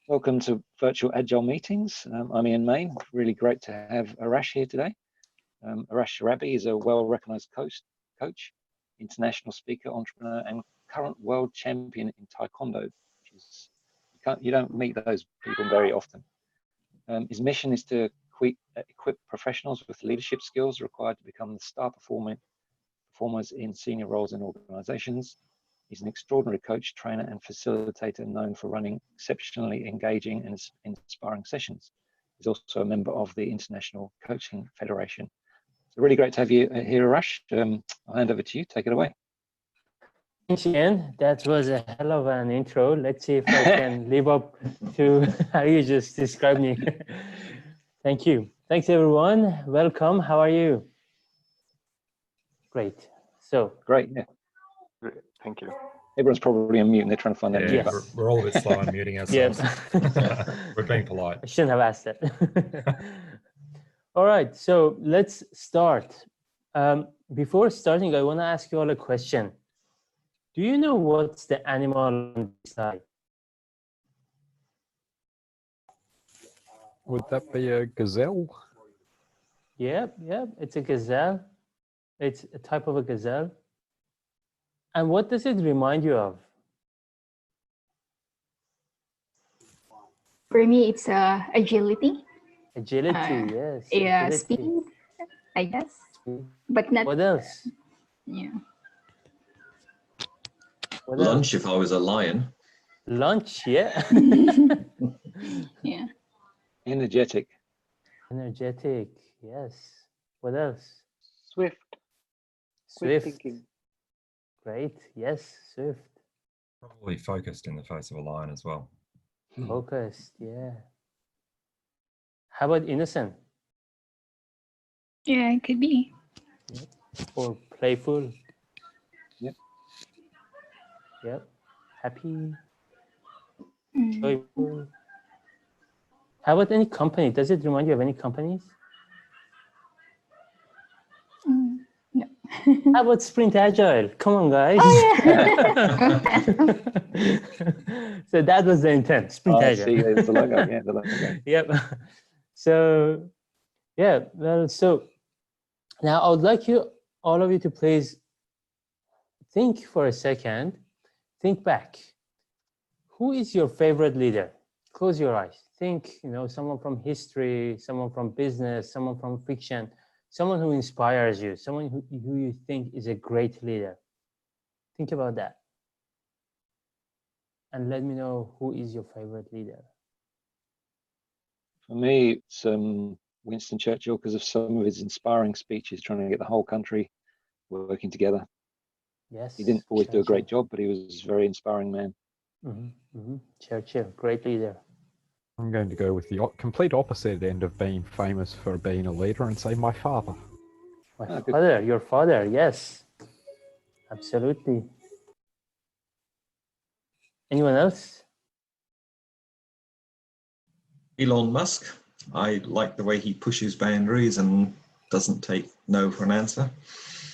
Welcome to Virtual Agile Meetings. I'm Ian Main. Really great to have Arash here today. Arash Sharabi is a well-recognized coach, international speaker, entrepreneur, and current world champion in Taekwondo, which is, you don't meet those people very often. His mission is to equip professionals with leadership skills required to become the star performers in senior roles in organizations. He's an extraordinary coach, trainer, and facilitator known for running exceptionally engaging and inspiring sessions. He's also a member of the International Coaching Federation. So really great to have you here, Arash. I'll hand over to you. Take it away. Thanks, Ian. That was a hell of an intro. Let's see if I can live up to how you just described me. Thank you. Thanks, everyone. Welcome. How are you? Great. Great, yeah. Great. Thank you. Everyone's probably on mute and they're trying to find that mute Yes. We're all a bit slow in muting ourselves. We're being polite. I shouldn't have asked that. All right, so let's start. Before starting, I want to ask you all a question. Do you know what's the animal on this slide? Would that be a gazelle? Yep, it's a gazelle. It's a type of a gazelle. And what does it remind you of? For me, it's agility. Agility, yes. Yeah, agility. speed, I guess. Speed. But not. What else? Yeah. What Lunch else? if I was a lion. Lunch, yeah. Yeah. Energetic. Energetic, yes. What else? Swift. Quick Swift. thinking. Great, yes, swift. Probably focused in the face of a lion as well. Focused, yeah. How about innocent? Yeah, it could be. Or playful? Yep. Yep. Happy, Mm. joyful. How about any company? Does it remind you of any companies? No. How about Sprint Agile? Come on, guys. Oh, yeah. So that was the intent, Sprint I Agile. see, there's the logo, yeah, the logo. Yep. So, yeah, well, so now I would like all of you to please think for a second, think back. Who is your favorite leader? Close your eyes. Think, someone from history, someone from business, someone from fiction, someone who inspires you, someone who you think is a great leader. Think about that. And let me know who is your favorite leader. For me, it's Winston Churchill because of some of his inspiring speeches, trying to get the whole country working together. Yes. He didn't always do a great Churchill. job, but he was a very inspiring man. Churchill, great leader. I'm going to go with the complete opposite end of being famous for being a leader and say my father. My Ah, good. father, your father, yes. Absolutely. Anyone else? Elon Musk. I like the way he pushes boundaries and doesn't take no for an answer.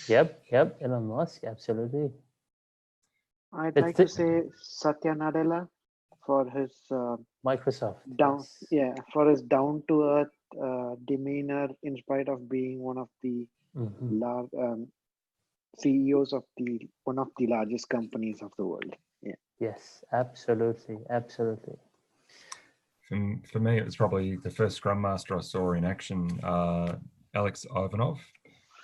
Yep, Elon Musk, absolutely. I'd That's like to it. say Satya Nadella for his Microsoft. down, yes. for his down to earth demeanor, in spite of being one of the CEOs of one of the largest companies of the world. Yeah. Yes, absolutely. For me, it was probably the first Scrum Master I saw in action, Alex Ivanov,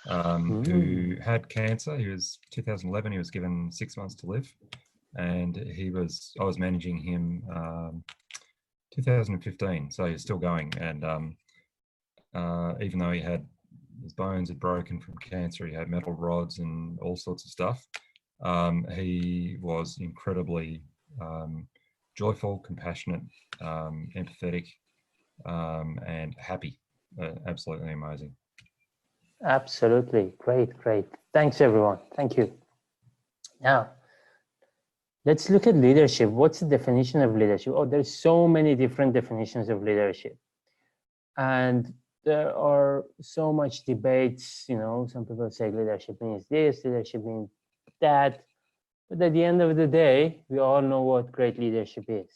who had cancer. He was 2011. He was given 6 months to live, and I was managing him 2015. So he's still going, and even though his bones had broken from cancer, he had metal rods and all sorts of stuff. He was incredibly joyful, compassionate, empathetic, and happy. Absolutely amazing. Absolutely. Great. Thanks, everyone. Thank you. Now, let's look at leadership. What's the definition of leadership? Oh, there's so many different definitions of leadership. And there are so much debates, some people say leadership means this, leadership means that. But at the end of the day, we all know what great leadership is.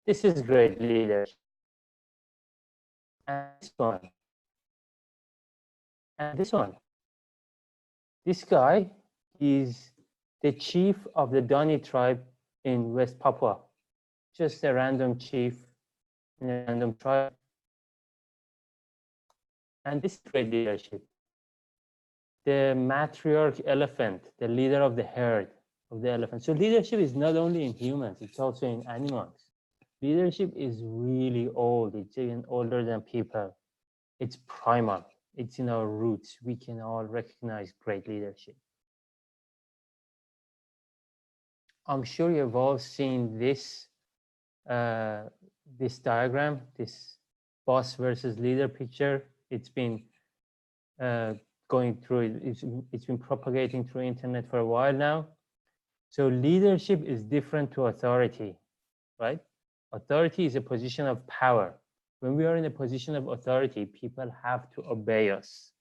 This is great leadership. And this one. And this one. This guy is the chief of the Dani tribe in West Papua. Just a random chief in a random tribe. And this is great leadership. The matriarch elephant, the leader of the herd of the elephant. So leadership is not only in humans, it's also in animals. Leadership is really old. It's even older than people. It's primal. It's in our roots. We can all recognize great leadership. I'm sure you've all seen this, this diagram, this boss versus leader picture. It's been going through, it's been propagating through internet for a while now. So leadership is different to authority, right? Authority is a position of power. When we are in a position of authority, people have to obey us.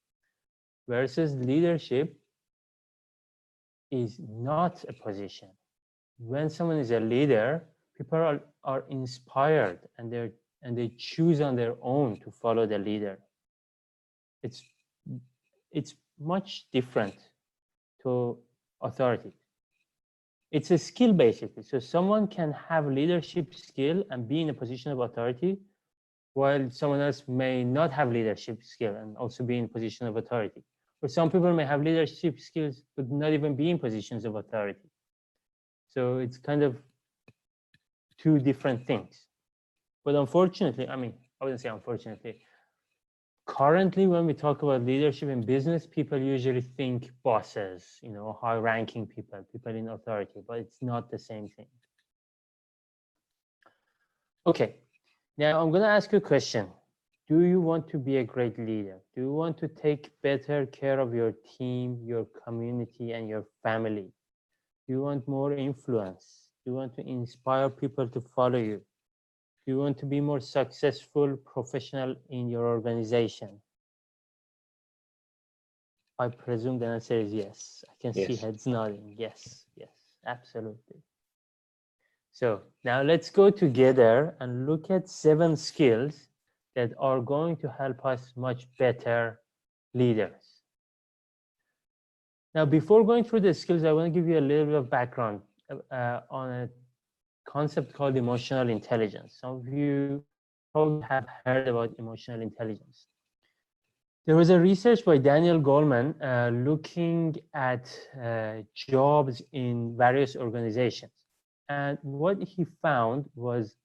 Versus leadership is not a position. When someone is a leader, people are inspired and they choose on their own to follow the leader. It's much different to authority. It's a skill basically. So someone can have leadership skill and be in a position of authority, while someone else may not have leadership skill and also be in a position of authority. Or some people may have leadership skills but not even be in positions of authority. So it's kind of two different things. But unfortunately, I mean, I wouldn't say unfortunately, currently when we talk about leadership in business, people usually think bosses, you know, high-ranking people, people in authority, but it's not the same thing. Okay, now I'm going to ask you a question. Do you want to be a great leader? Do you want to take better care of your team, your community, and your family? Do you want more influence? Do you want to inspire people to follow you? Do you want to be more successful professional in your organization? I presume the answer is yes. I can see heads nodding. Yes, yes, absolutely. So now let's go together and look at 7 skills that are going to help us much better leaders. Now, before going through the skills, I want to give you a little bit of background on a concept called emotional intelligence. Some of you probably have heard about emotional intelligence. There was a research by Daniel Goleman looking at jobs in various organizations. And what he found was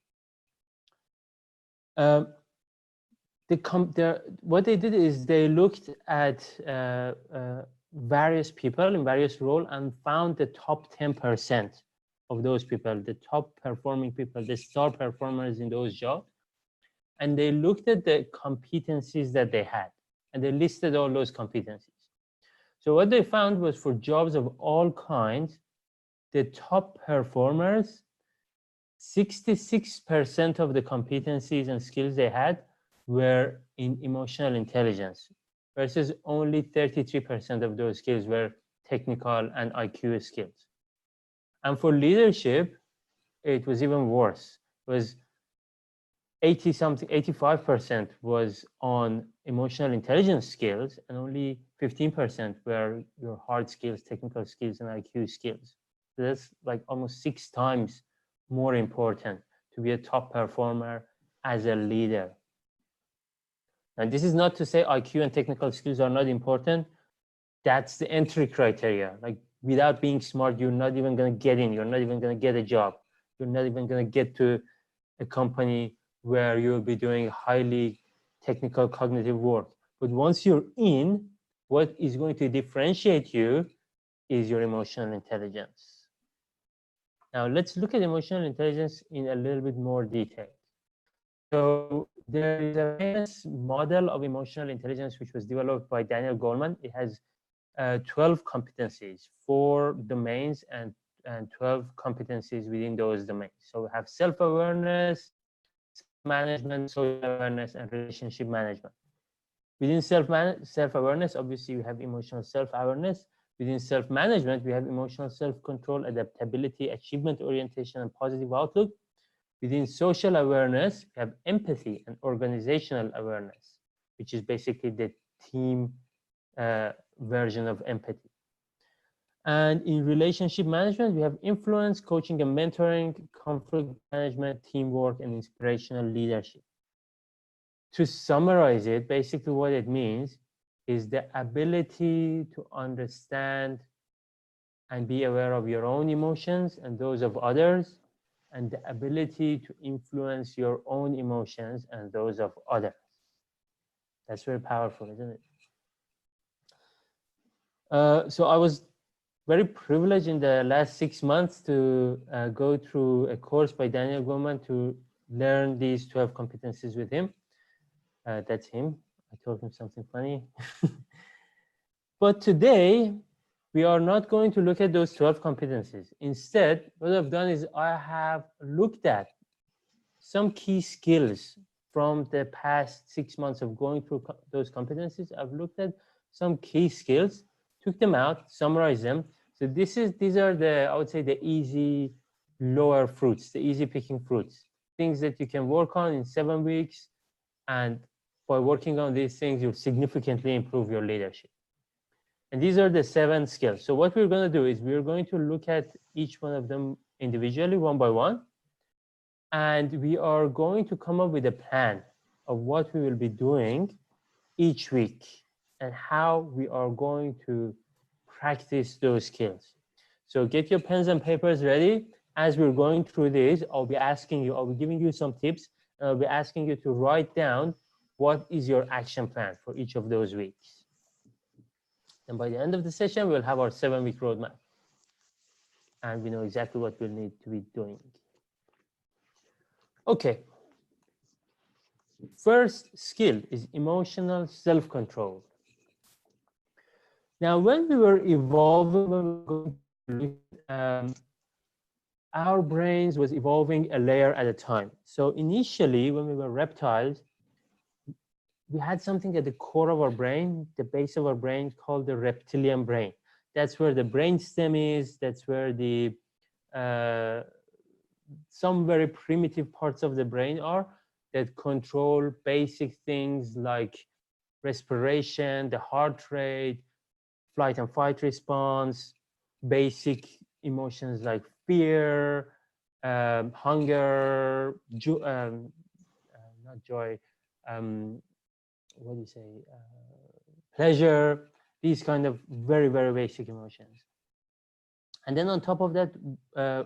what they did is they looked at various people in various roles and found the top 10% of those people, the top performing people, the star performers in those jobs. And they looked at the competencies that they had, and they listed all those competencies. So what they found was for jobs of all kinds, the top performers, 66% of the competencies and skills they had were in emotional intelligence, versus only 33% of those skills were technical and IQ skills. And for leadership, it was even worse. It was 85% was on emotional intelligence skills, and only 15% were your hard skills, technical skills, and IQ skills. So that's like almost 6 times more important to be a top performer as a leader. And this is not to say IQ and technical skills are not important. That's the entry criteria. Like, without being smart, you're not even going to get in. You're not even going to get a job. You're not even going to get to a company where you'll be doing highly technical cognitive work. But once you're in, what is going to differentiate you is your emotional intelligence. Now let's look at emotional intelligence in a little bit more detail. So there is a famous model of emotional intelligence which was developed by Daniel Goleman. It has 12 competencies, 4 domains, and 12 competencies within those domains. So we have self-awareness, management, social awareness, and relationship management. Within self-awareness, obviously, we have emotional self-awareness. Within self-management, we have emotional self-control, adaptability, achievement orientation, and positive outlook. Within social awareness, we have empathy and organizational awareness, which is basically the team version of empathy. And in relationship management, we have influence, coaching and mentoring, conflict management, teamwork, and inspirational leadership. To summarize it, basically what it means is the ability to understand and be aware of your own emotions and those of others, and the ability to influence your own emotions and those of others. That's very powerful, isn't it? So I was very privileged in the last 6 months to go through a course by Daniel Goleman to learn these 12 competencies with him. That's him. I told him something funny. But today, we are not going to look at those 12 competencies. Instead, what I've done is I have looked at some key skills from the past 6 months of going through those competencies. I've looked at some key skills, took them out, summarized them. So these are the, I would say, the easy lower fruits, the easy picking fruits, things that you can work on in 7 weeks. And by working on these things, you'll significantly improve your leadership. And these are the 7 skills. So what we're going to do is we're going to look at each one of them individually, one by one. And we are going to come up with a plan of what we will be doing each week and how we are going to practice those skills. So get your pens and papers ready. As we're going through this, I'll be giving you some tips, and I'll be asking you to write down what is your action plan for each of those weeks. And by the end of the session, we'll have our 7-week roadmap. And we know exactly what we'll need to be doing. Okay. First skill is emotional self-control. Now, when we were evolving, our brains was evolving a layer at a time. So initially, when we were reptiles, we had something at the core of our brain, the base of our brain, called the reptilian brain. That's where the brain stem is. That's where the some very primitive parts of the brain are that control basic things like respiration, the heart rate, flight and fight response, basic emotions like fear, hunger, not joy, what do you say, pleasure, these kind of very, very basic emotions. And then on top of that,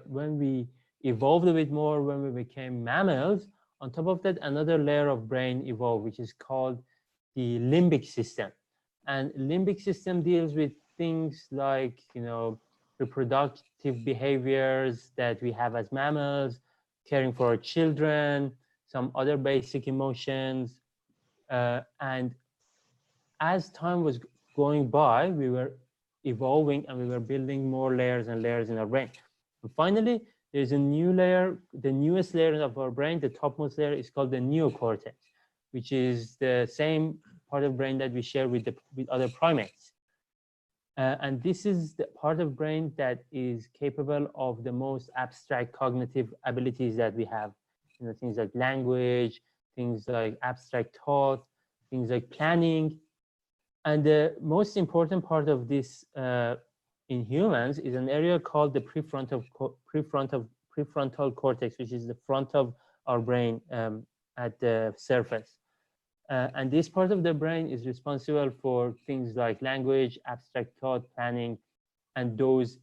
when we evolved a bit more, when we became mammals, on top of that, another layer of brain evolved, which is called the limbic system. And limbic system deals with things like, reproductive behaviors that we have as mammals, caring for our children, some other basic emotions. And as time was going by, we were evolving and we were building more layers and layers in our brain. And finally, there's a new layer, the newest layer of our brain, the topmost layer is called the neocortex, which is the same part of brain that we share with other primates. And this is the part of brain that is capable of the most abstract cognitive abilities that we have. Things like language, things like abstract thought, things like planning. And the most important part of this in humans is an area called the prefrontal cortex, which is the front of our brain at the surface. And this part of the brain is responsible for things like language, abstract thought, planning, and those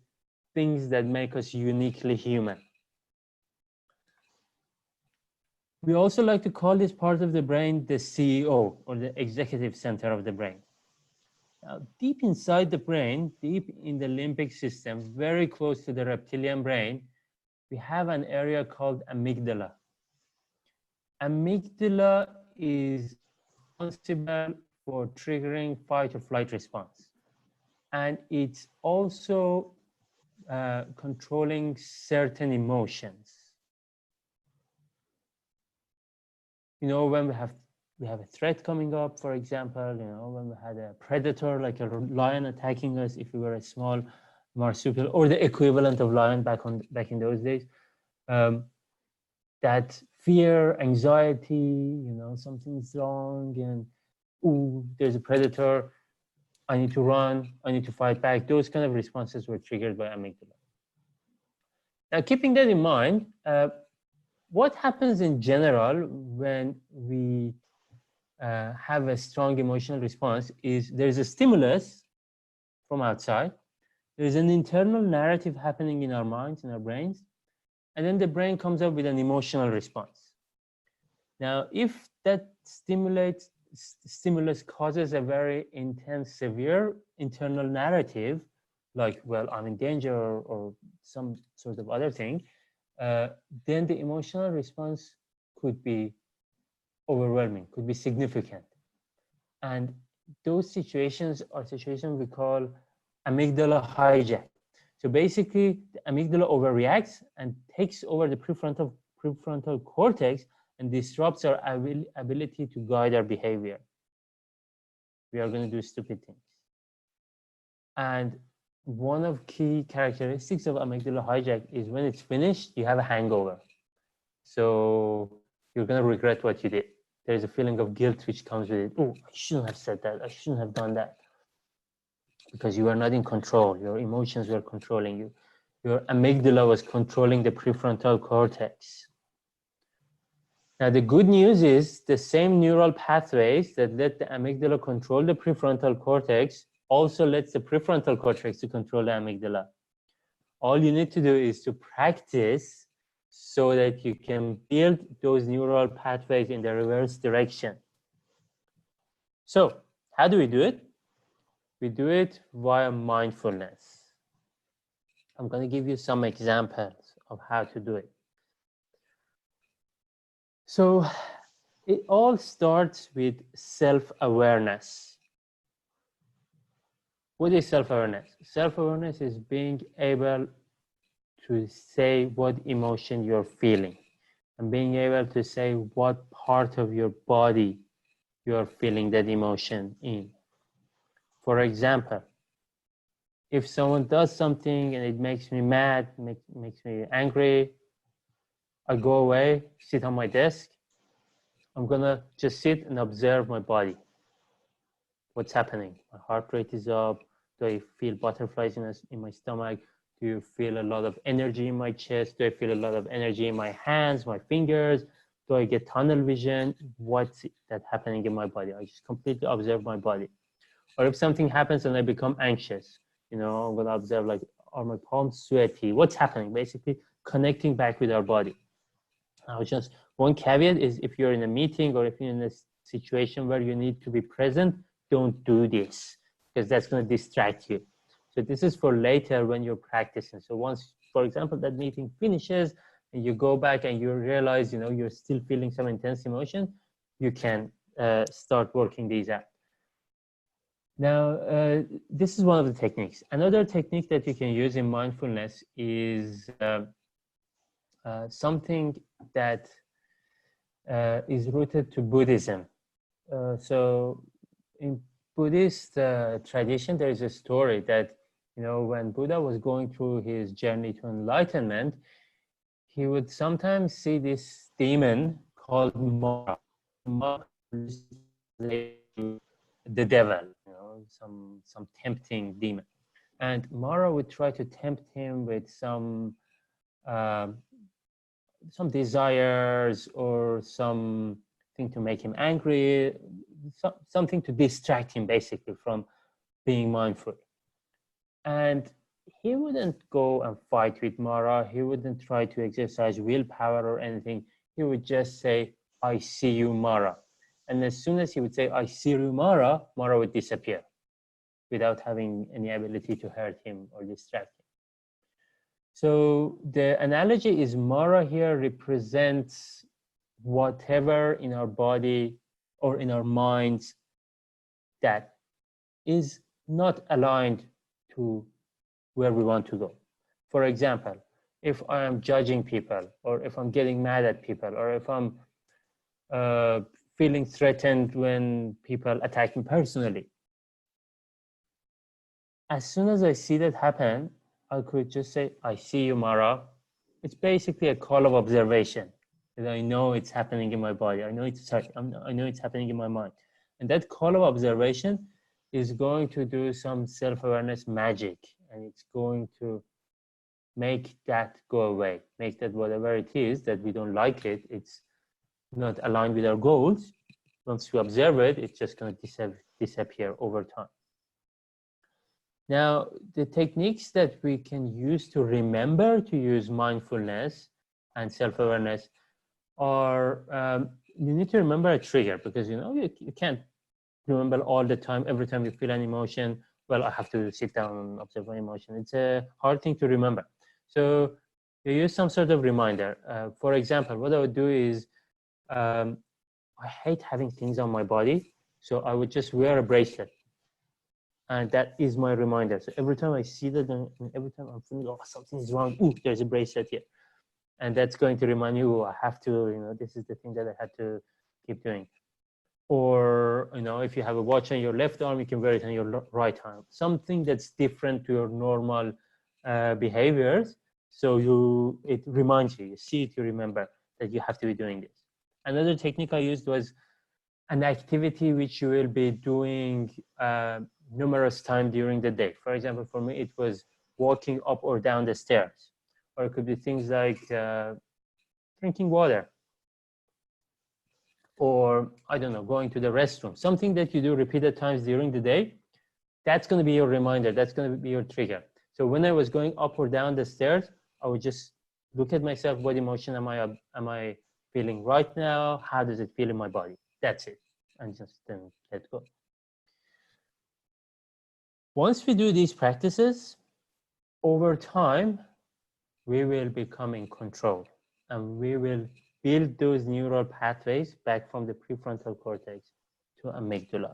things that make us uniquely human. We also like to call this part of the brain the CEO, or the executive center of the brain. Now, deep inside the brain, deep in the limbic system, very close to the reptilian brain, we have an area called amygdala. Amygdala is responsible for triggering fight or flight response. And it's also controlling certain emotions. When we have a threat coming up, for example, when we had a predator like a lion attacking us, if we were a small marsupial or the equivalent of lion back in those days, that fear, anxiety, something's wrong, and ooh, there's a predator, I need to run, I need to fight back. Those kind of responses were triggered by amygdala. Now, keeping that in mind, what happens in general when we have a strong emotional response is there's a stimulus from outside, there's an internal narrative happening in our minds, in our brains, and then the brain comes up with an emotional response. Now, if that stimulus causes a very intense, severe internal narrative, like, well, I'm in danger or some sort of other thing, then the emotional response could be overwhelming, could be significant. And those situations are situations we call amygdala hijack. So basically, the amygdala overreacts and takes over the prefrontal cortex and disrupts our ability to guide our behavior. We are going to do stupid things. And one of key characteristics of amygdala hijack is when it's finished, you have a hangover. So you're going to regret what you did. There's a feeling of guilt which comes with it. Oh, I shouldn't have said that. I shouldn't have done that. Because you are not in control. Your emotions were controlling you. Your amygdala was controlling the prefrontal cortex. Now, the good news is the same neural pathways that let the amygdala control the prefrontal cortex also lets the prefrontal cortex to control the amygdala. All you need to do is to practice so that you can build those neural pathways in the reverse direction. So, how do we do it? We do it via mindfulness. I'm going to give you some examples of how to do it. So it all starts with self-awareness. What is self-awareness? Self-awareness is being able to say what emotion you're feeling and being able to say what part of your body you're feeling that emotion in. For example, if someone does something and it makes me mad, makes me angry, I go away, sit on my desk. I'm gonna just sit and observe my body. What's happening? My heart rate is up. Do I feel butterflies in my stomach? Do you feel a lot of energy in my chest? Do I feel a lot of energy in my hands, my fingers? Do I get tunnel vision? What's that happening in my body? I just completely observe my body. Or if something happens and I become anxious, I'm gonna observe, like, are my palms sweaty? What's happening? Basically connecting back with our body. Now, just one caveat is if you're in a meeting or if you're in a situation where you need to be present, don't do this because that's going to distract you. So this is for later when you're practicing. So once, for example, that meeting finishes and you go back and you realize, you're still feeling some intense emotion, you can start working these out. Now, this is one of the techniques. Another technique that you can use in mindfulness is something that is rooted to Buddhism. So in Buddhist tradition, there is a story that, when Buddha was going through his journey to enlightenment, he would sometimes see this demon called Mara. Mara is the devil, some tempting demon. And Mara would try to tempt him with some desires or something to make him angry, something to distract him basically from being mindful. And he wouldn't go and fight with Mara. He wouldn't try to exercise willpower or anything. He would just say, I see you, Mara. And as soon as he would say, I see you, Mara, Mara would disappear without having any ability to hurt him or distract him. So the analogy is Mara here represents whatever in our body or in our minds that is not aligned to where we want to go. For example, if I am judging people, or if I'm getting mad at people, or if I'm feeling threatened when people attack me personally, as soon as I see that happen, I could just say, I see you, Mara. It's basically a call of observation. that I know it's happening in my body. I know it's happening in my mind. And that call of observation is going to do some self-awareness magic, and it's going to make that go away, make that whatever it is that we don't like it's not aligned with our goals. Once we observe it, it's just going to disappear over time. Now, the techniques that we can use to remember to use mindfulness and self-awareness are, you need to remember a trigger, because you can't remember all the time. Every time you feel an emotion, well, I have to sit down and observe my emotion. It's a hard thing to remember. So you use some sort of reminder. For example, what I would do is, I hate having things on my body, so I would just wear a bracelet. And that is my reminder. So every time I see that, and every time I'm feeling, oh, something is wrong, ooh, there's a bracelet here. And that's going to remind you, I have to, this is the thing that I had to keep doing. Or, if you have a watch on your left arm, you can wear it on your right arm. Something that's different to your normal behaviors. So it reminds you see it, you remember that you have to be doing this. Another technique I used was an activity which you will be doing numerous times during the day. For example, for me, it was walking up or down the stairs. Or it could be things like drinking water. Or, I don't know, going to the restroom. Something that you do repeated times during the day, that's going to be your reminder. That's going to be your trigger. So when I was going up or down the stairs, I would just look at myself. What emotion am I feeling right now? How does it feel in my body? That's it. And just then let go. Once we do these practices, over time, we will become in control, and we will build those neural pathways back from the prefrontal cortex to amygdala.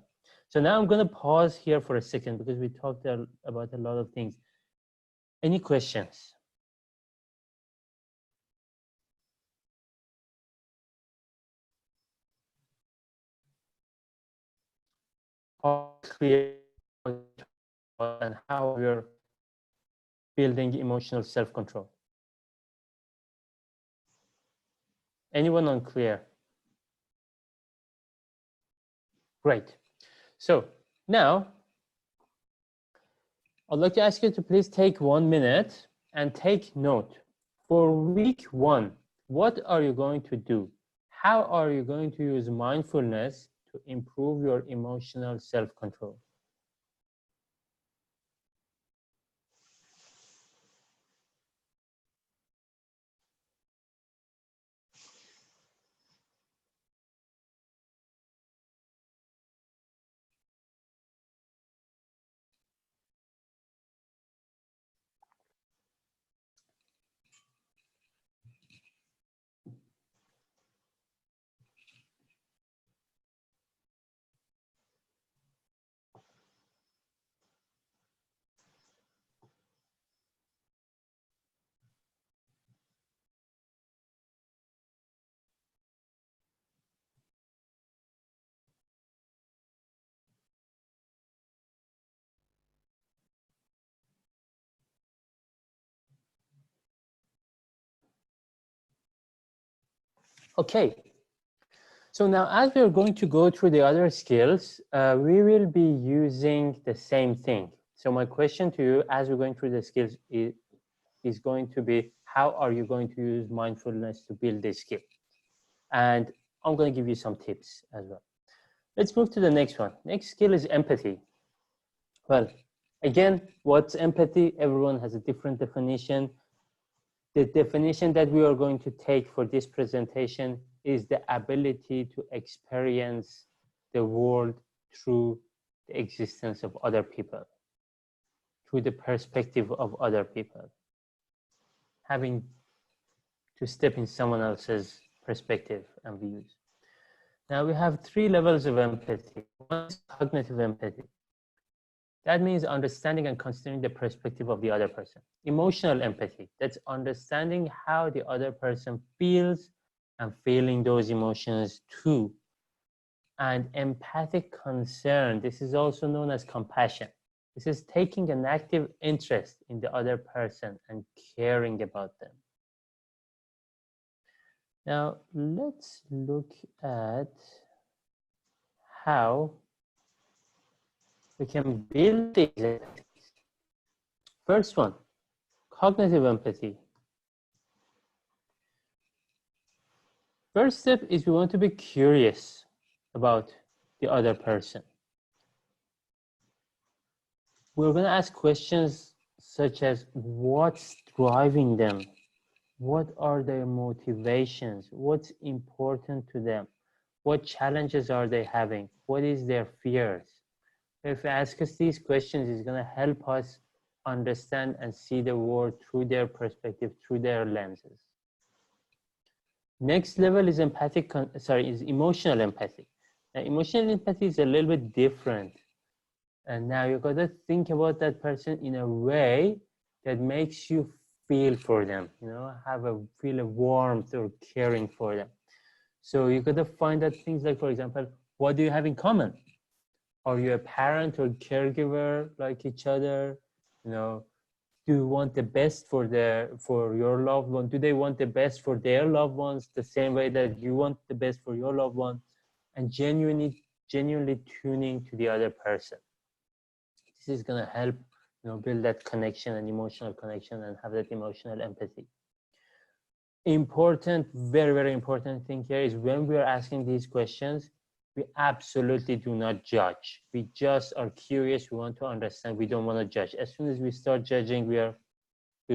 So now I'm going to pause here for a second, because we talked about a lot of things. Any questions? How clear and how we're building emotional self-control? Anyone unclear? Great. So now I'd like to ask you to please take 1 minute and take note. For week 1, what are you going to do? How are you going to use mindfulness to improve your emotional self-control? Okay. So now, as we're going to go through the other skills, we will be using the same thing. So my question to you, as we're going through the skills, is going to be, how are you going to use mindfulness to build this skill? And I'm going to give you some tips as well. Let's move to the next one. Next skill is empathy. Well, again, what's empathy? Everyone has a different definition. The definition that we are going to take for this presentation is the ability to experience the world through the existence of other people, through the perspective of other people, having to step in someone else's perspective and views. Now we have 3 levels of empathy. One is cognitive empathy. That means understanding and considering the perspective of the other person. Emotional empathy, that's understanding how the other person feels and feeling those emotions too. And empathic concern, this is also known as compassion. This is taking an active interest in the other person and caring about them. Now, let's look at how we can build these empathies. First one, cognitive empathy. First step is we want to be curious about the other person. We're going to ask questions such as what's driving them? What are their motivations? What's important to them? What challenges are they having? What is their fears? If you ask us these questions, it's going to help us understand and see the world through their perspective, through their lenses. Next level is emotional empathy. Now, emotional empathy is a little bit different. And now you've got to think about that person in a way that makes you feel for them, you know, feel a warmth or caring for them. So you got to find out things like, for example, what do you have in common? Are you a parent or caregiver like each other? You know, do you want the best for your loved one? Do they want the best for their loved ones the same way that you want the best for your loved one? And genuinely tuning to the other person. This is going to help, you know, build that connection and emotional connection and have that emotional empathy. Important, very, very important thing here is when we are asking these questions, we absolutely do not judge. We just are curious. We want to understand. We don't want to judge. As soon as we start judging, we're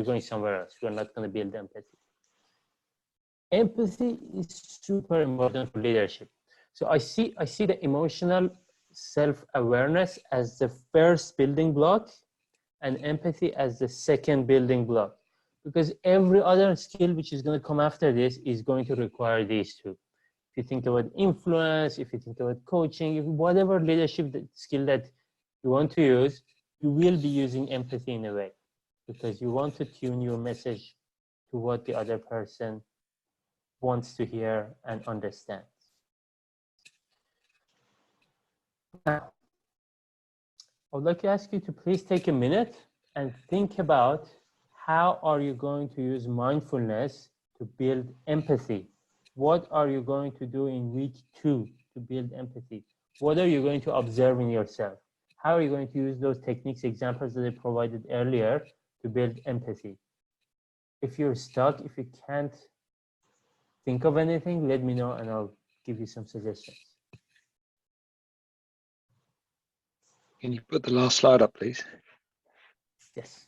going somewhere else. We're not going to build empathy. Empathy is super important for leadership. So I see the emotional self-awareness as the first building block and empathy as the second building block, because every other skill which is going to come after this is going to require these two. If you think about influence, if you think about coaching, whatever leadership skill that you want to use, you will be using empathy in a way, because you want to tune your message to what the other person wants to hear and understand. Now, I would like to ask you to please take a minute and think about how are you going to use mindfulness to build empathy? What are you going to do in week 2 to build empathy? What are you going to observe in yourself? How are you going to use those techniques, examples that I provided earlier to build empathy? If you're stuck, if you can't think of anything, let me know and I'll give you some suggestions. Can you put the last slide up, please? Yes.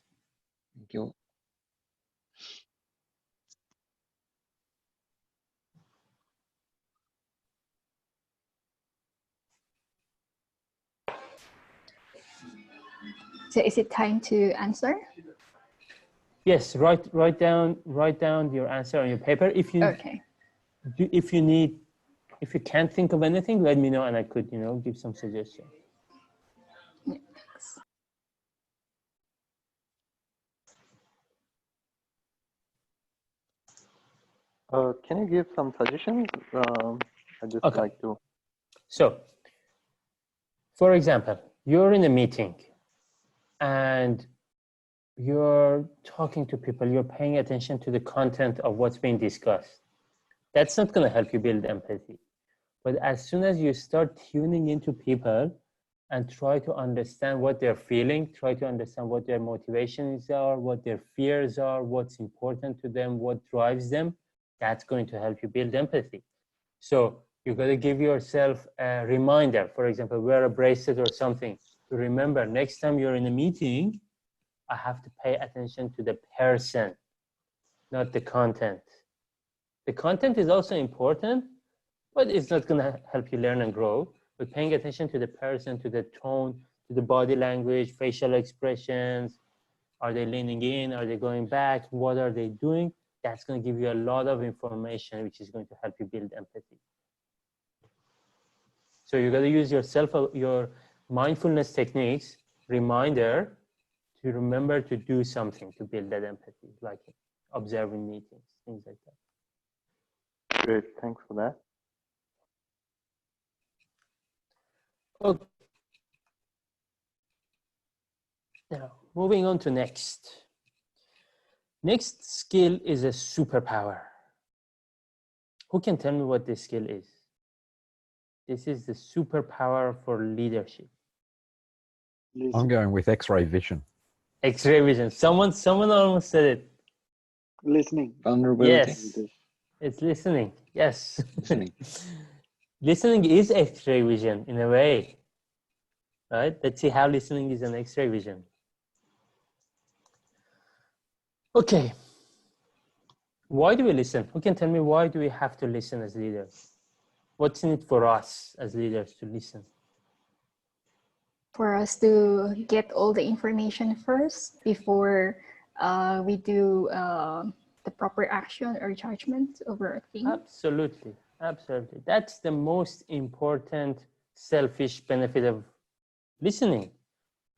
Thank you. So is it time to answer? Yes, write down your answer on your paper. If you Okay. if you can't think of anything, let me know and I could, you know, give some suggestions. Yeah. Can you give some suggestions? I'd just Okay. like to. So, for example, you're in a meeting and you're talking to people, you're paying attention to the content of what's being discussed. That's not going to help you build empathy. But as soon as you start tuning into people and try to understand what they're feeling, try to understand what their motivations are, what their fears are, what's important to them, what drives them, that's going to help you build empathy. So you've got to give yourself a reminder, for example, wear a bracelet or something to remember next time you're in a meeting, I have to pay attention to the person, not the content. The content is also important, but it's not going to help you learn and grow. But paying attention to the person, to the tone, to the body language, facial expressions, are they leaning in, are they going back, what are they doing? That's going to give you a lot of information, which is going to help you build empathy. So you got to use your mindfulness techniques, reminder, to remember to do something to build that empathy, like observing meetings, things like that. Great, thanks for that. Okay. Now, moving on to next. Next skill is a superpower. Who can tell me what this skill is? This is the superpower for leadership. I'm Listen, going with X-ray vision. X-ray vision. Someone almost said it. listening. Vulnerability. Yes, it's listening. Yes. Listening. Listening is X-ray vision in a way, right? Let's see how listening is an X-ray vision. Okay. Why do we listen? Who can tell me why do we have to listen as leaders? What's in it for us as leaders to listen? For us to get all the information first before we do the proper action or judgment over a thing. Absolutely, absolutely. That's the most important selfish benefit of listening,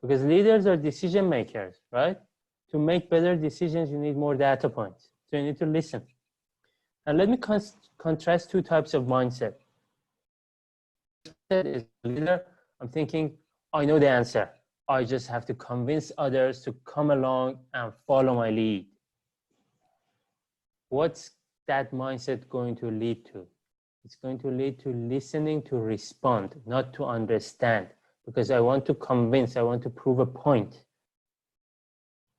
because leaders are decision makers, right? To make better decisions, you need more data points. So you need to listen. And let me contrast two types of mindset. As a leader, I'm thinking, I know the answer. I just have to convince others to come along and follow my lead. What's that mindset going to lead to? It's going to lead to listening to respond, not to understand, because I want to convince, I want to prove a point.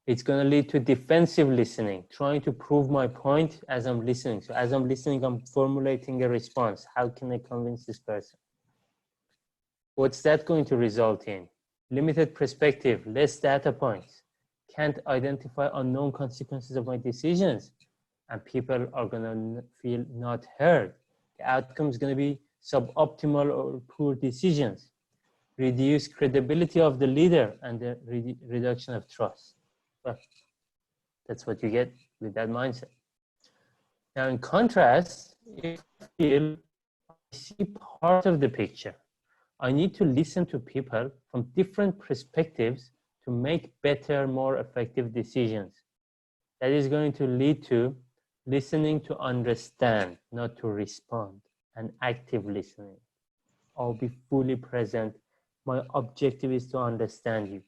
It's going to lead to defensive listening, trying to prove my point as I'm listening. So as I'm listening, I'm formulating a response. How can I convince this person? What's that going to result in? Limited perspective, less data points. Can't identify unknown consequences of my decisions. And people are going to feel not heard. The outcome is going to be suboptimal or poor decisions. Reduce credibility of the leader and the reduction of trust. Well, that's what you get with that mindset. Now, in contrast, if I feel I see part of the picture, I need to listen to people from different perspectives to make better, more effective decisions. That is going to lead to listening to understand, not to respond, and active listening. I'll be fully present. My objective is to understand you.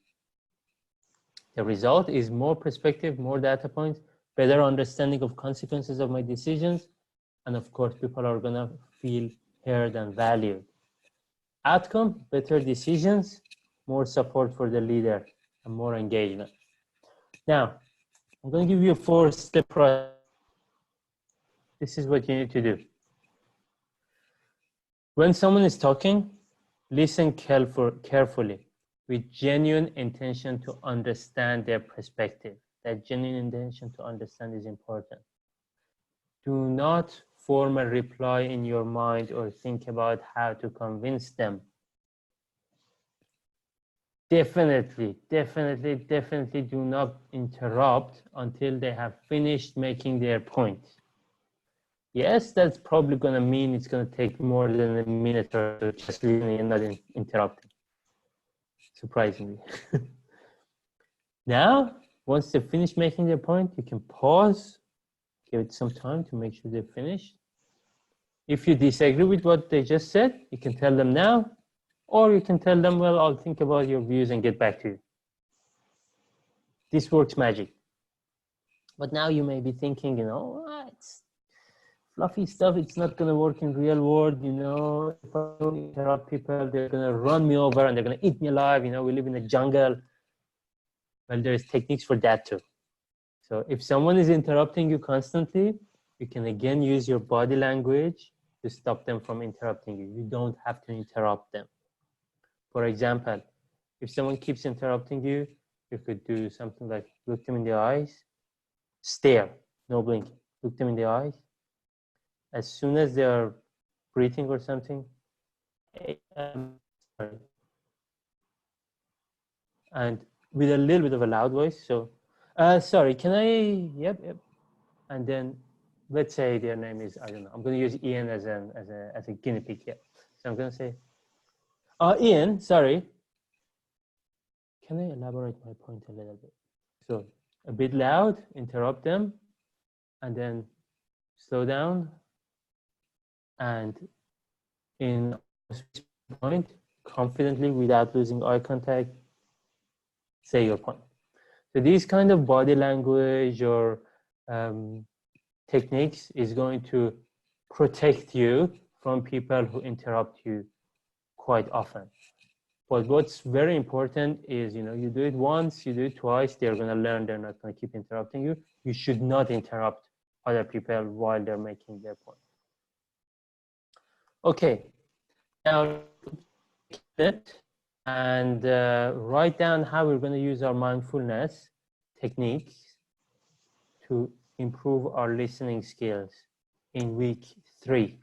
The result is more perspective, more data points, better understanding of consequences of my decisions, and of course, people are gonna feel heard and valued. Outcome, better decisions, more support for the leader, and more engagement. Now, I'm gonna give you a 4-step process. This is what you need to do. When someone is talking, listen carefully with genuine intention to understand their perspective. That genuine intention to understand is important. Do not form a reply in your mind or think about how to convince them. Definitely do not interrupt until they have finished making their point. Yes, that's probably going to mean it's going to take more than a minute or so just listening and not interrupting. Surprisingly. Now, once they finish making their point, you can pause, give it some time to make sure they're finished. If you disagree with what they just said, you can tell them now, or you can tell them, well, I'll think about your views and get back to you. This works magic. But now you may be thinking, it's fluffy stuff, it's not going to work in real world, if I don't interrupt people, they're going to run me over and they're going to eat me alive, we live in a jungle. Well, there's techniques for that too. So if someone is interrupting you constantly, you can again use your body language to stop them from interrupting you. You don't have to interrupt them. For example, if someone keeps interrupting you, you could do something like look them in the eyes, stare, no blinking, look them in the eyes. As soon as they are breathing or something, sorry. And with a little bit of a loud voice, so, sorry, can I, yep. And then let's say their name is, I don't know, I'm going to use Ian as a guinea pig here. So I'm going to say, Ian, sorry, can I elaborate my point a little bit? So a bit loud, interrupt them, and then slow down, and in point, confidently, without losing eye contact, say your point. So these kind of body language or techniques is going to protect you from people who interrupt you quite often. But what's very important is, you do it once, you do it twice, they're going to learn, they're not going to keep interrupting you. You should not interrupt other people while they're making their point. Okay, now and write down how we're going to use our mindfulness techniques to improve our listening skills in week 3.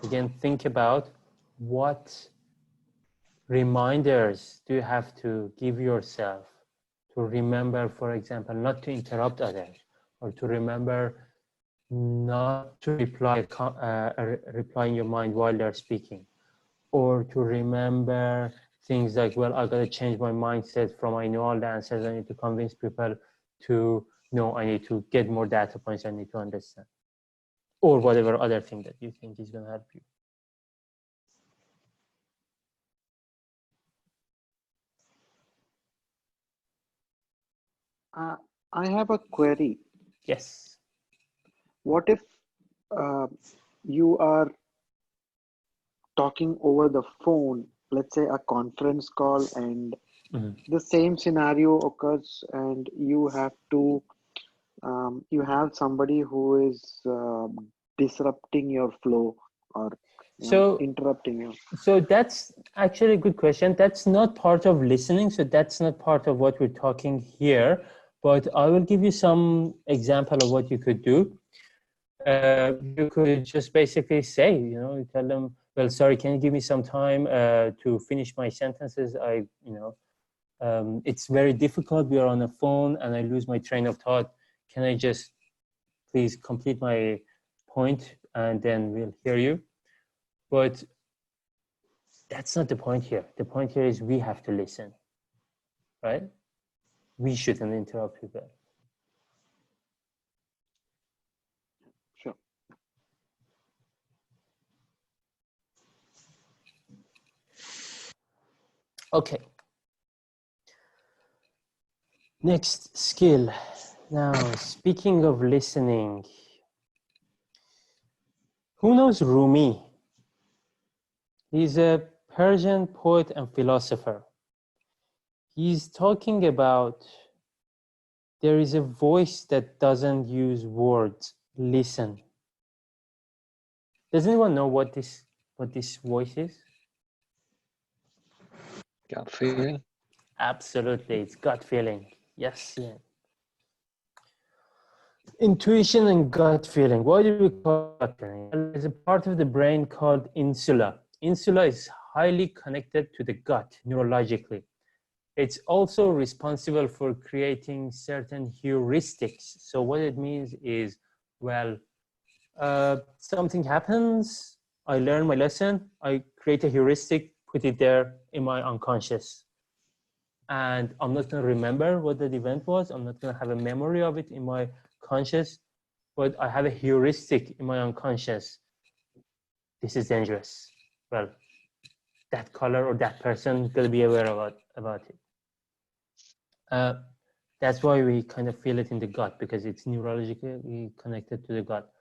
Again, think about what reminders do you have to give yourself to remember, for example, not to interrupt others, or to remember not to reply in your mind while they're speaking, or to remember things like, well, I got to change my mindset from I know all the answers, I need to convince people, to no, I need to get more data points, I need to understand, or whatever other thing that you think is going to help you. I have a query. Yes. What if you are talking over the phone, let's say a conference call, and the same scenario occurs, and you have to, you have somebody who is disrupting your flow, or interrupting you? So that's actually a good question. That's not part of listening, so that's not part of what we're talking here, but I will give you some example of what you could do. You could just basically say, you tell them, well, sorry, can you give me some time to finish my sentences? It's very difficult. We are on a phone and I lose my train of thought. Can I just please complete my point and then we'll hear you? But that's not the point here. The point here is we have to listen, right? We shouldn't interrupt people. Sure. Okay. Next skill. Now, speaking of listening, who knows Rumi? He's a Persian poet and philosopher. He's talking about there is a voice that doesn't use words. Listen. Does anyone know what this voice is? Gut feeling. Absolutely, it's gut feeling. Yes, yeah. Intuition and gut feeling. Why do we call it gut feeling? There's a part of the brain called insula. Insula is highly connected to the gut neurologically. It's also responsible for creating certain heuristics. So what it means is, well, something happens, I learn my lesson, I create a heuristic, put it there in my unconscious. And I'm not going to remember what that event was. I'm not going to have a memory of it in my conscious, but I have a heuristic in my unconscious. This is dangerous. Well, that color or that person is going to be aware about it. That's why we kind of feel it in the gut, because it's neurologically connected to the gut.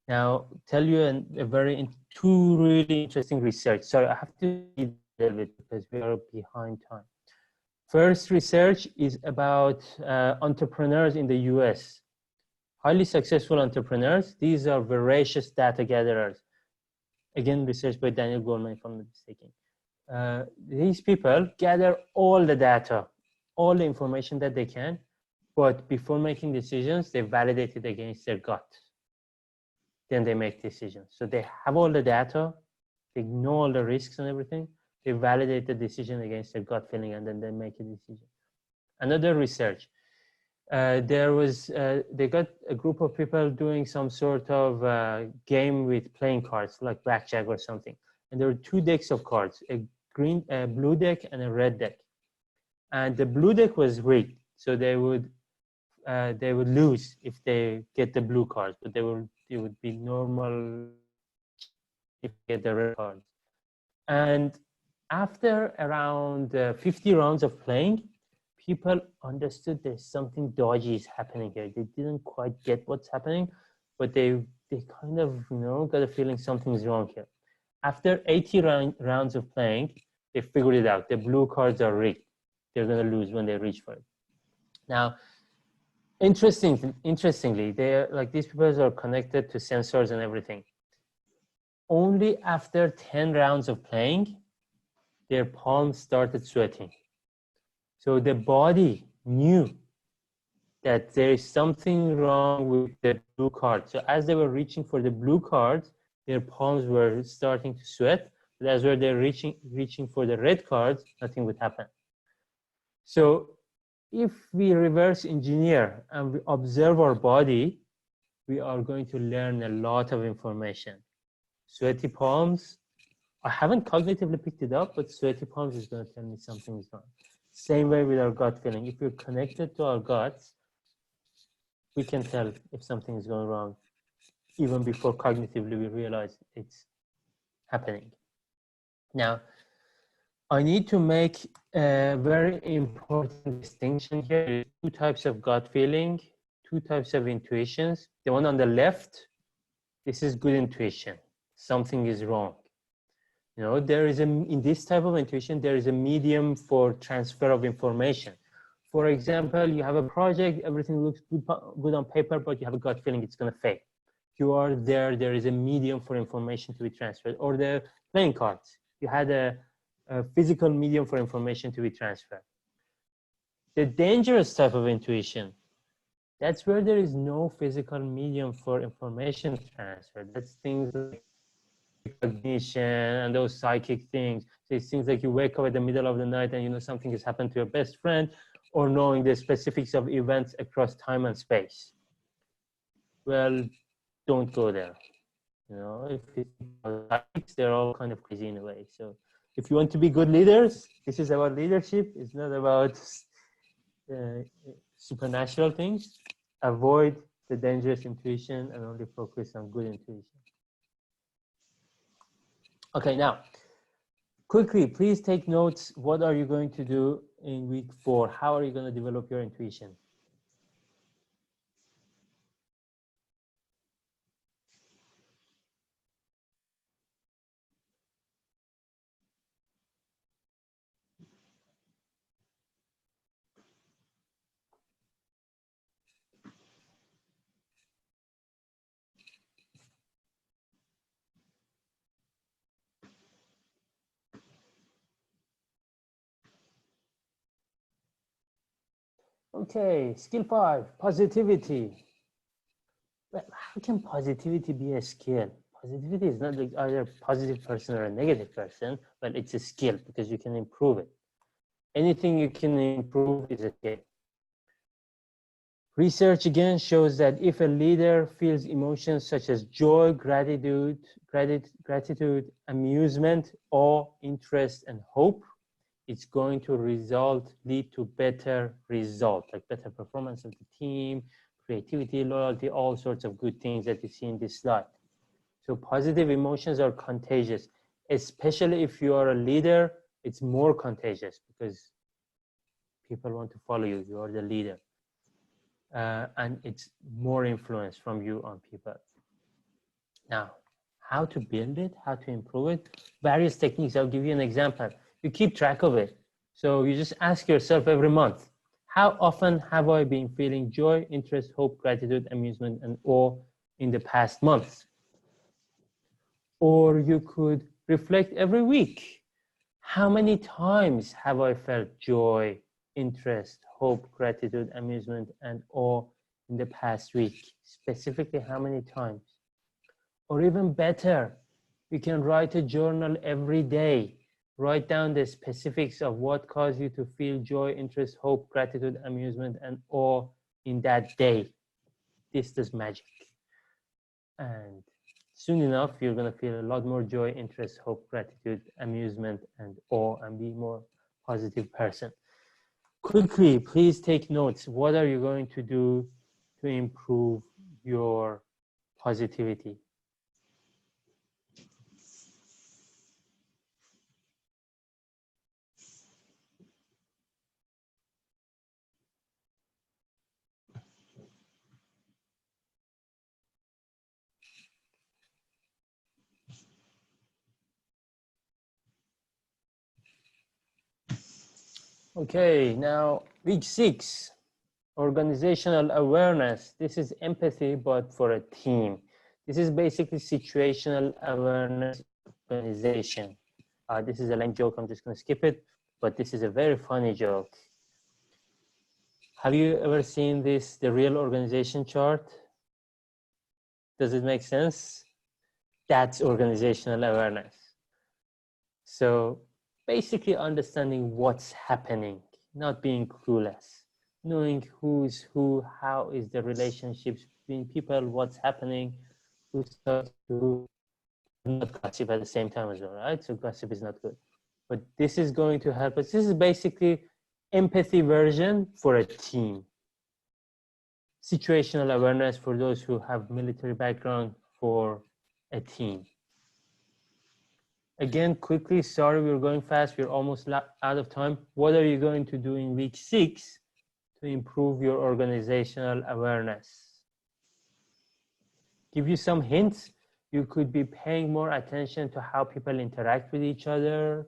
Now, tell you two really interesting research. Sorry, I have to read a little bit because we are behind time. First research is about entrepreneurs in the US. Highly successful entrepreneurs. These are voracious data gatherers. Again, research by Daniel Goleman, if I'm not mistaken. These people gather all the data, all the information that they can, but before making decisions, they validate it against their gut. Then they make decisions. So they have all the data, they know all the risks and everything, they validate the decision against their gut feeling, and then they make a decision. Another research, they got a group of people doing some sort of game with playing cards, like blackjack or something. And there were 2 decks of cards, a blue deck and a red deck. And the blue deck was rigged, so they would lose if they get the blue cards, but it would be normal if they get the red cards. And after around 50 rounds of playing, people understood there's something dodgy is happening here. They didn't quite get what's happening, but they kind of, you know, got a feeling something's wrong here. After 80 rounds of playing, they figured it out. The blue cards are rigged. They're going to lose when they reach for it. Now, interestingly, these people are connected to sensors and everything. Only after 10 rounds of playing, their palms started sweating. So the body knew that there is something wrong with the blue card. So as they were reaching for the blue cards, their palms were starting to sweat. But as they're reaching for the red cards, nothing would happen. So if we reverse engineer and we observe our body, we are going to learn a lot of information. Sweaty palms, I haven't cognitively picked it up, but sweaty palms is going to tell me something is wrong. Same way with our gut feeling. If we're connected to our guts, we can tell if something is going wrong, even before cognitively we realize it's happening. Now, I need to make a very important distinction here. There's two types of gut feeling, two types of intuitions. The one on the left, this is good intuition. Something is wrong. You know, in this type of intuition, there is a medium for transfer of information. For example, you have a project, everything looks good on paper, but you have a gut feeling it's going to fail. You are there is a medium for information to be transferred. Or the playing cards, you had a physical medium for information to be transferred. The dangerous type of intuition, that's where there is no physical medium for information transfer. That's things like recognition and those psychic things. So it's things like you wake up at the middle of the night and you know something has happened to your best friend, or knowing the specifics of events across time and space. Well, don't go there. You know, if it's they're all kind of crazy in a way. So if you want to be good leaders, this is about leadership. It's not about supernatural things. Avoid the dangerous intuition and only focus on good intuition. Okay, now, quickly, please take notes. What are you going to do in week 4? How are you going to develop your intuition? Okay, skill 5, positivity. Well, how can positivity be a skill? Positivity is not like either a positive person or a negative person, but it's a skill because you can improve it. Anything you can improve is a skill. Research again shows that if a leader feels emotions such as joy, gratitude, amusement, awe, interest, and hope, it's going to lead to better result, like better performance of the team, creativity, loyalty, all sorts of good things that you see in this slide. So positive emotions are contagious, especially if you are a leader. It's more contagious because people want to follow you. You are the leader. And it's more influence from you on people. Now, how to build it, how to improve it, various techniques. I'll give you an example. You keep track of it. So you just ask yourself every month, how often have I been feeling joy, interest, hope, gratitude, amusement, and awe in the past month? Or you could reflect every week. How many times have I felt joy, interest, hope, gratitude, amusement, and awe in the past week? Specifically, how many times? Or even better, you can write a journal every day. Write down the specifics of what caused you to feel joy, interest, hope, gratitude, amusement, and awe in that day. This does magic. And soon enough, you're going to feel a lot more joy, interest, hope, gratitude, amusement, and awe, and be more positive person. Quickly, please take notes. What are you going to do to improve your positivity? Okay, now week 6, organizational awareness. This is empathy, but for a team. This is basically situational awareness organization. This is a lame joke, I'm just gonna skip it, but this is a very funny joke. Have you ever seen this, the real organization chart? Does it make sense? That's organizational awareness. So basically understanding what's happening, not being clueless, knowing who's who, how is the relationships between people, what's happening, who's talking to who, not gossip at the same time as well, right? So gossip is not good. But this is going to help us. This is basically empathy version for a team. Situational awareness for those who have military background for a team. Again, quickly, sorry, we're going fast. We're almost out of time. What are you going to do in week 6 to improve your organizational awareness? Give you some hints. You could be paying more attention to how people interact with each other,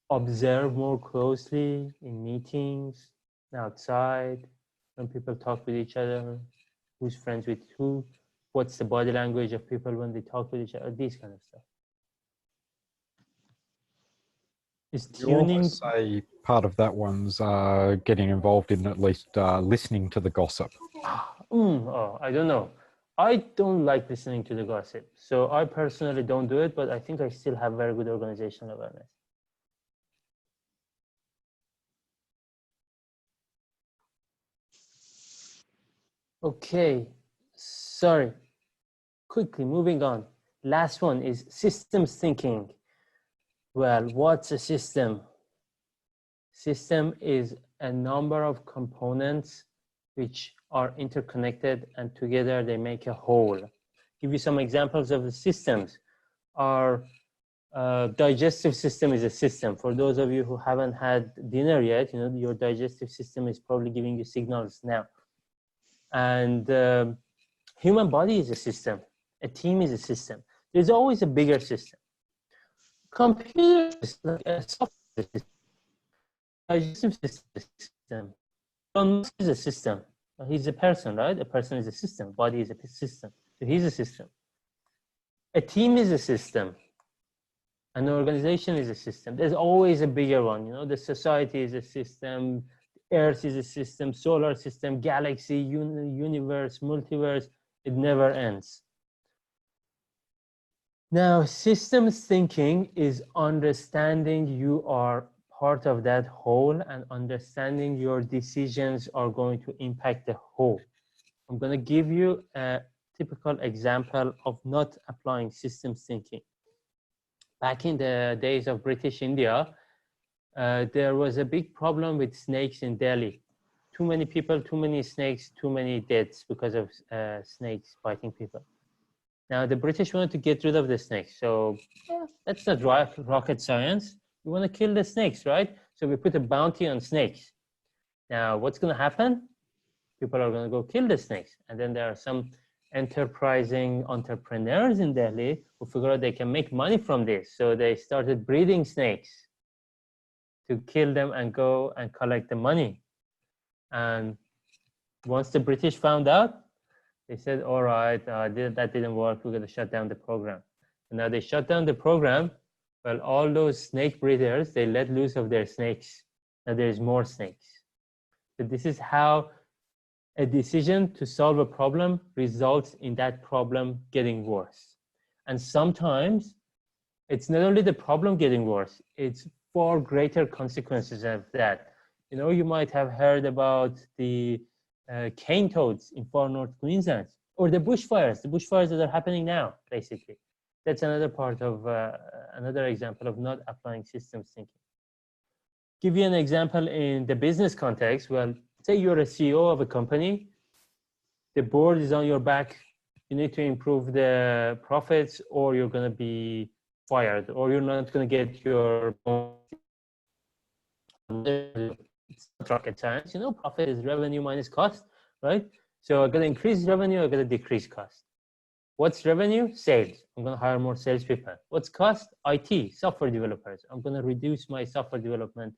observe more closely in meetings, outside, when people talk with each other, who's friends with who, what's the body language of people when they talk with each other, these kind of stuff. Is You tuning? almost say part of that one's getting involved in at least listening to the gossip. Oh, I don't know. I don't like listening to the gossip. So I personally don't do it, but I think I still have very good organizational awareness. Okay, sorry. Quickly moving on. Last one is systems thinking. Well, what's a system? System is a number of components which are interconnected and together they make a whole. Give you some examples of the systems. Our digestive system is a system. For those of you who haven't had dinner yet, you know, your digestive system is probably giving you signals now. And human body is a system. A team is a system. There's always a bigger system. Computers, like a software system, digestive system. Elon Musk is a system. He's a person, right? A person is a system. Body is a system. So he's a system. A team is a system. An organization is a system. There's always a bigger one. You know, the society is a system. Earth is a system. Solar system, galaxy, universe, multiverse. It never ends. Now, systems thinking is understanding you are part of that whole and understanding your decisions are going to impact the whole. I'm going to give you a typical example of not applying systems thinking. Back in the days of British India, there was a big problem with snakes in Delhi. Too many people, too many snakes, too many deaths because of snakes biting people. Now, the British wanted to get rid of the snakes. So that's not rocket science. We want to kill the snakes, right? So we put a bounty on snakes. Now, what's going to happen? People are going to go kill the snakes. And then there are some enterprising entrepreneurs in Delhi who figure out they can make money from this. So they started breeding snakes to kill them and go and collect the money. And once the British found out, they said, all right, that didn't work. We're going to shut down the program. And now they shut down the program. Well, all those snake breeders, they let loose of their snakes. Now there's more snakes. So this is how a decision to solve a problem results in that problem getting worse. And sometimes it's not only the problem getting worse, it's far greater consequences of that. You know, you might have heard about the cane toads in far north Queensland, or the bushfires that are happening now, basically. That's another part of, another example of not applying systems thinking. Give you an example in the business context. Well, say you're a CEO of a company, the board is on your back, you need to improve the profits or you're going to be fired or you're not going to get your bonus. It's not rocket science, you know, profit is revenue minus cost, right? So I'm going to increase revenue, I'm going to decrease cost. What's revenue? Sales. I'm going to hire more salespeople. What's cost? IT, software developers. I'm going to reduce my software development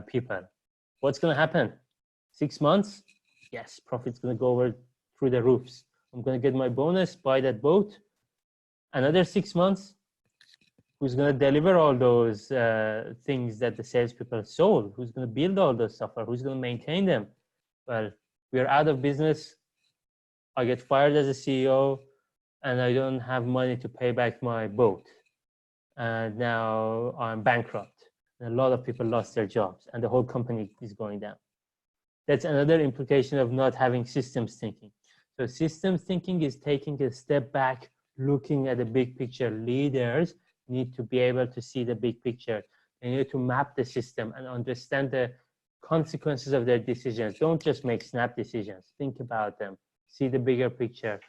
people. What's going to happen? 6 months? Yes, profit's going to go over through the roofs. I'm going to get my bonus, buy that boat. Another 6 months, who's going to deliver all those things that the salespeople sold? Who's going to build all those software? Who's going to maintain them? Well, we're out of business. I get fired as a CEO, and I don't have money to pay back my boat. And now I'm bankrupt. And a lot of people lost their jobs, and the whole company is going down. That's another implication of not having systems thinking. So systems thinking is taking a step back, looking at the big picture. Leaders need to be able to see the big picture. They need to map the system and understand the consequences of their decisions. Don't just make snap decisions. Think about them. See the bigger picture.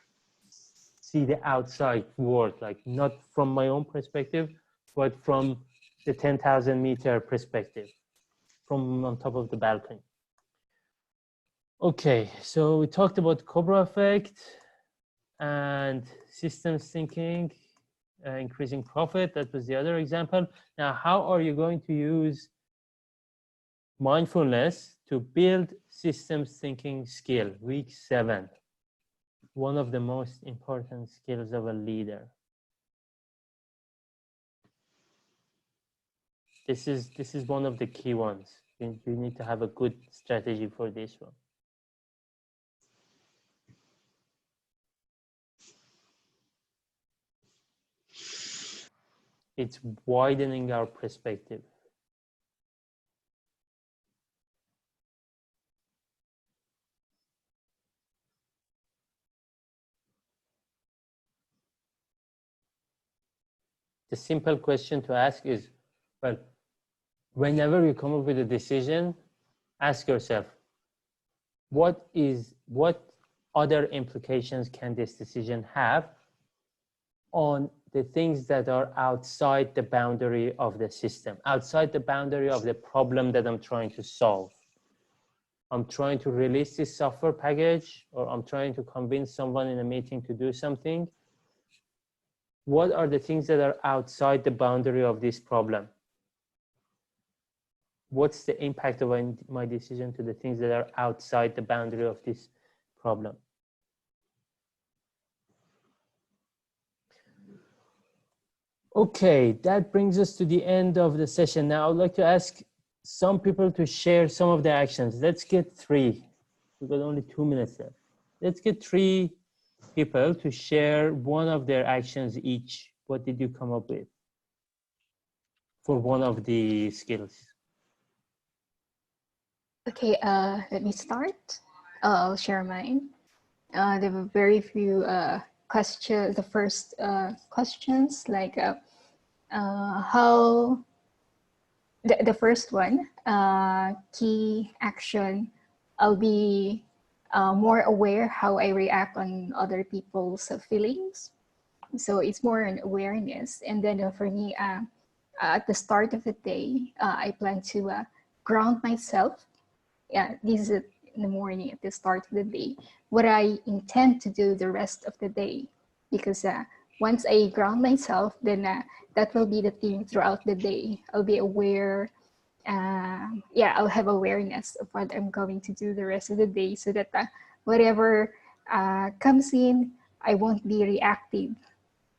See the outside world, like not from my own perspective, but from the 10,000-meter perspective, from on top of the balcony. Okay, so we talked about Cobra effect and systems thinking, increasing profit. That was the other example. Now, how are you going to use mindfulness to build systems thinking skill? Week 7, one of the most important skills of a leader. This is one of the key ones. You need to have a good strategy for this one. It's widening our perspective. The simple question to ask is, well, whenever you come up with a decision, ask yourself, what other implications can this decision have on the things that are outside the boundary of the system, outside the boundary of the problem that I'm trying to solve? I'm trying to release this software package, or I'm trying to convince someone in a meeting to do something. What are the things that are outside the boundary of this problem? What's the impact of my decision to the things that are outside the boundary of this problem? Okay, that brings us to the end of the session. Now I'd like to ask some people to share some of their actions. Let's get 3. We've got only 2 minutes left. Let's get 3 people to share one of their actions each. What did you come up with for one of the skills? Okay, let me start. I'll share mine. There were very few questions. The first questions, like how, the first one, key action, I'll be more aware how I react on other people's feelings. So it's more an awareness. And then for me, at the start of the day, I plan to ground myself. Yeah, this is in the morning at the start of the day, what I intend to do the rest of the day. Because once I ground myself, then that will be the theme throughout the day. I'll be aware. Yeah, I'll have awareness of what I'm going to do the rest of the day, so that whatever comes in, I won't be reactive.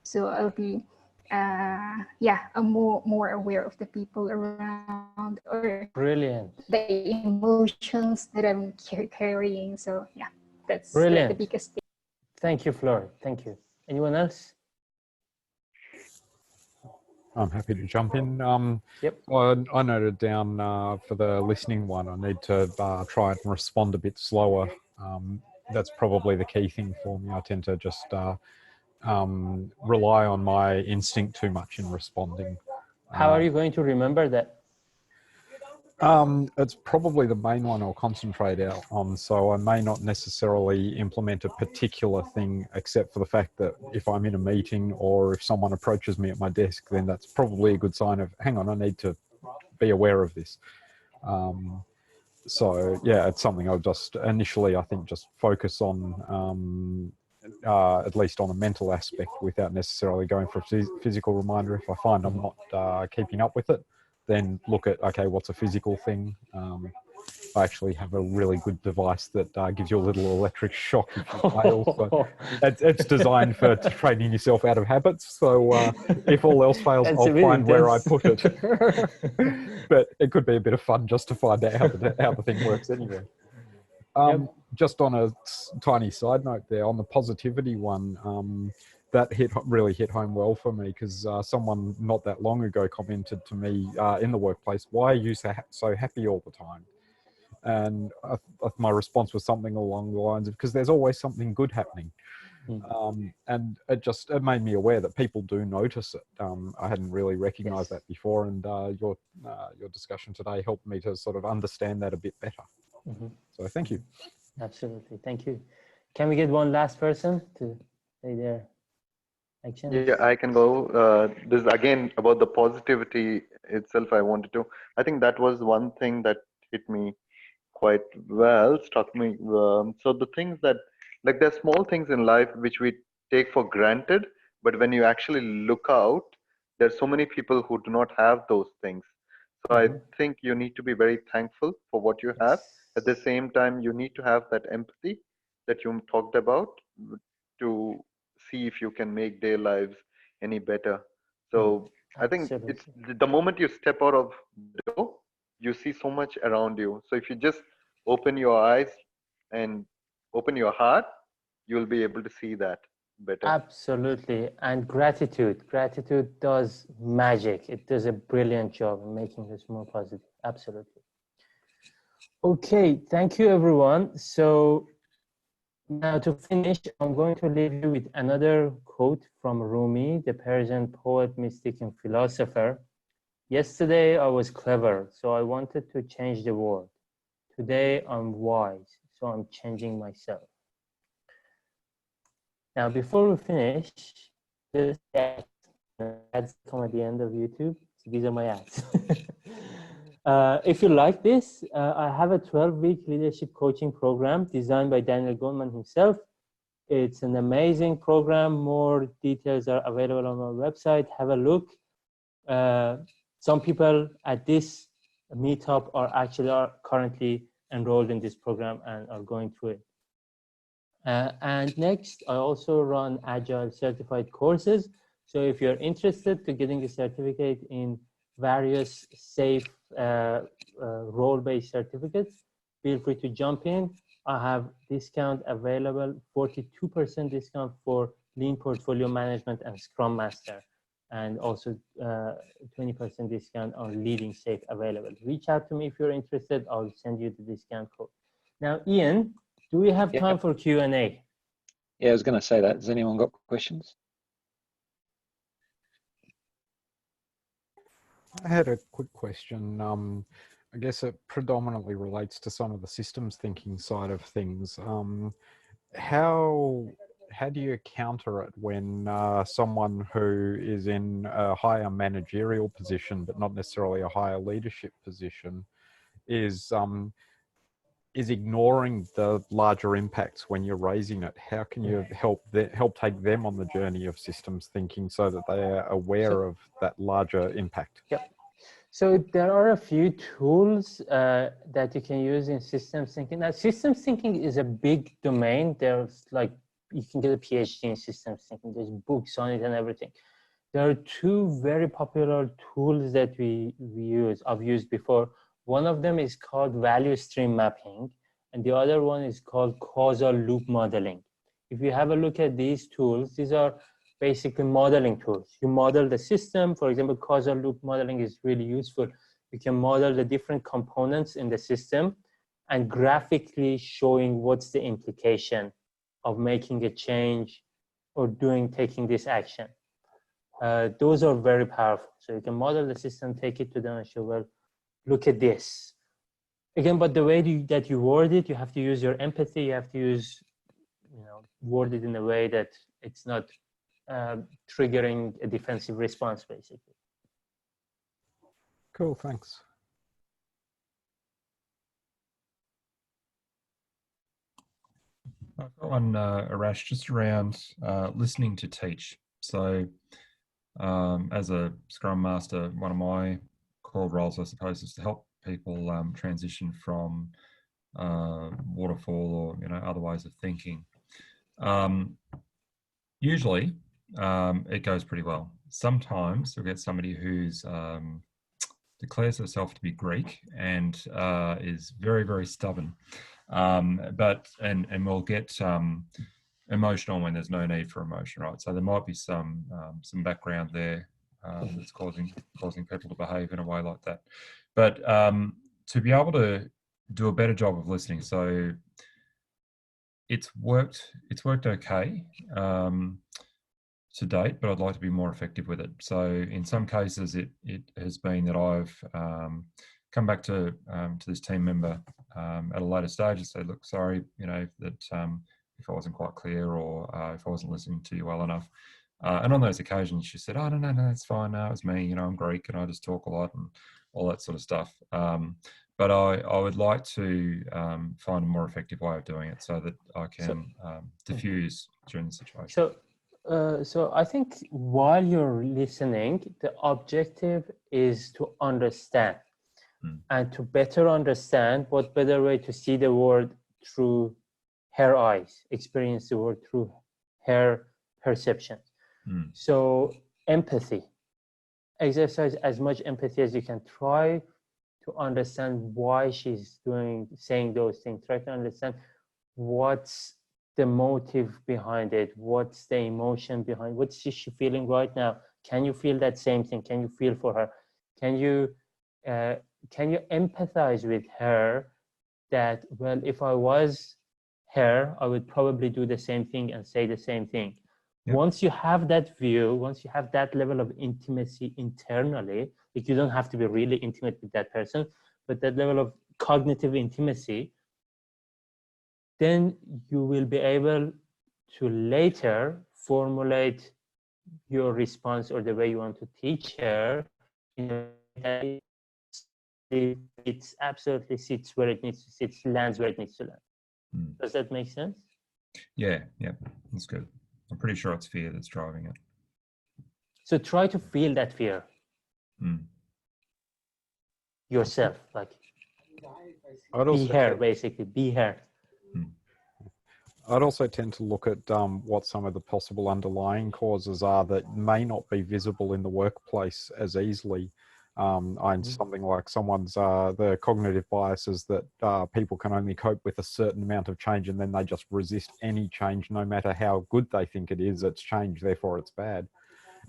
So I'll be, yeah, I'm more aware of the people around, or Brilliant. the emotions that I'm carrying. So yeah, that's Brilliant. the biggest thing. Thank you, Fleur. Thank you. Anyone else? I'm happy to jump in. Yep. I noted down for the listening one, I need to try and respond a bit slower. That's probably the key thing for me. I tend to just rely on my instinct too much in responding. How are you going to remember that? It's probably the main one I'll concentrate out on. So I may not necessarily implement a particular thing, except for the fact that if I'm in a meeting or if someone approaches me at my desk, then that's probably a good sign of, hang on, I need to be aware of this. So yeah, it's something I'll just initially, I think, just focus on, at least on a mental aspect, without necessarily going for a physical reminder. If I find I'm not keeping up with it, then look at, okay, what's a physical thing? I actually have a really good device that gives you a little electric shock if you fail. So it's designed for training yourself out of habits. So if all else fails, That's I'll a bit find where I intense. put it. But it could be a bit of fun just to find out how the thing works anyway. Just on a tiny side note there, on the positivity one, that really hit home well for me, because someone not that long ago commented to me in the workplace, "Why are you so happy all the time?" And my response was something along the lines of, because there's always something good happening. And it made me aware that people do notice it. I hadn't really recognized that before, and your discussion today helped me to sort of understand that a bit better. So thank you. Absolutely, thank you. Can we get one last person to say their action? Yeah, I can go. This is again about the positivity itself. I think that was one thing that hit me quite well, struck me. So the things that, like, there's small things in life which we take for granted, but when you actually look out, there's so many people who do not have those things. So I think you need to be very thankful for what you have. At the same time, you need to have that empathy that you talked about to see if you can make their lives any better. So I think it's the moment you step out of the door, you see so much around you. So if you just open your eyes and open your heart, you'll be able to see that better. Absolutely. And gratitude does magic. It does a brilliant job in making us more positive. Absolutely. Okay, thank you everyone. So now to finish, I'm going to leave you with another quote from Rumi, the Persian poet, mystic, and philosopher. Yesterday I was clever, so I wanted to change the world. Today I'm wise, so I'm changing myself. Now, before we finish, just ads come at the end of YouTube. So these are my ads. If you like this, I have a 12-week leadership coaching program designed by Daniel Goleman himself. It's an amazing program. More details are available on our website. Have a look. Some people at this meetup are currently enrolled in this program and are going through it. And next, I also run Agile certified courses. So if you're interested to getting a certificate in various safe role-based certificates, feel free to jump in. I have discount available, 42% discount for Lean Portfolio Management and Scrum Master, and also 20% discount on Leading Safe available. Reach out to me if you're interested. I'll send you the discount code. Now, Ian, do we have time for Q&A? Yeah, I was going to say that. Has anyone got questions? I had a quick question. I guess it predominantly relates to some of the systems thinking side of things. How do you counter it when someone who is in a higher managerial position, but not necessarily a higher leadership position, is ignoring the larger impacts when you're raising it? How can you help take them on the journey of systems thinking so that they are aware of that larger impact? Yep. So there are a few tools that you can use in systems thinking. Now, systems thinking is a big domain. There's like, you can get a PhD in systems thinking. There's books on it and everything. There are two very popular tools that we use, I've used before. One of them is called value stream mapping, and the other one is called causal loop modeling. If you have a look at these tools, these are basically modeling tools. You model the system. For example, causal loop modeling is really useful. You can model the different components in the system and graphically showing what's the implication of making a change or taking this action. Those are very powerful. So you can model the system, take it to them and show, well, look at this. Again, but the way that you word it, you have to use your empathy. You have to use, word it in a way that it's not triggering a defensive response, basically. Cool, thanks. I've got one, Arash, just around listening to teach. So as a Scrum Master, one of my core roles, I suppose, is to help people transition from waterfall or other ways of thinking. Usually, it goes pretty well. Sometimes you'll get somebody who's declares herself to be Greek and is very, very stubborn, but will get emotional when there's no need for emotion, right? So there might be some background there that's causing people to behave in a way like that. But to be able to do a better job of listening, so it's worked okay to date, but I'd like to be more effective with it. So in some cases, it has been that I've come back to this team member at a later stage and say, look, sorry, that if I wasn't quite clear or if I wasn't listening to you well enough. And on those occasions, she said, oh, no, that's fine. No, it's me. I'm Greek and I just talk a lot and all that sort of stuff. But I would like to find a more effective way of doing it so that I can diffuse during the situation. So I think while you're listening, the objective is to understand. And to better understand, what better way to see the world through her eyes, experience the world through her perception. So empathy, exercise as much empathy as you can. Try to understand why she's saying those things. Try to understand what's the motive behind it, what's the emotion behind, what's she feeling right now. Can you feel that same thing? Can you feel for her? Can you empathize with her that, well, if I was her, I would probably do the same thing and say the same thing. Yep. Once you have that view, once you have that level of intimacy internally, like you don't have to be really intimate with that person, but that level of cognitive intimacy, then you will be able to later formulate your response or the way you want to teach her in a way that it absolutely sits where it needs to sit, lands where it needs to land. Does that make sense? Yeah, that's good. I'm pretty sure it's fear that's driving it. So try to feel that fear yourself, like be her, basically, be her. I'd also tend to look at what some of the possible underlying causes are that may not be visible in the workplace as easily. Something like someone's the cognitive biases that people can only cope with a certain amount of change, and then they just resist any change, no matter how good they think it is. It's change, therefore it's bad.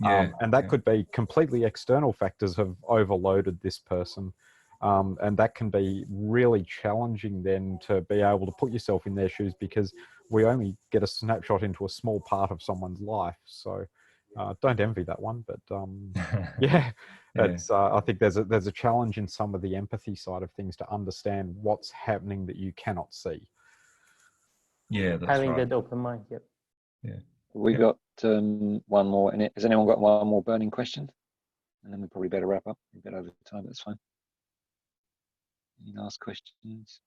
And that could be completely external factors have overloaded this person. And that can be really challenging then to be able to put yourself in their shoes, because we only get a snapshot into a small part of someone's life. So don't envy that one, but it's I think there's a challenge in some of the empathy side of things to understand what's happening that you cannot see. Yeah, that's having right. that open mind. We got one more in it. Has anyone got one more burning question? And then we probably better wrap up. We've got over time, but that's fine. Any last questions?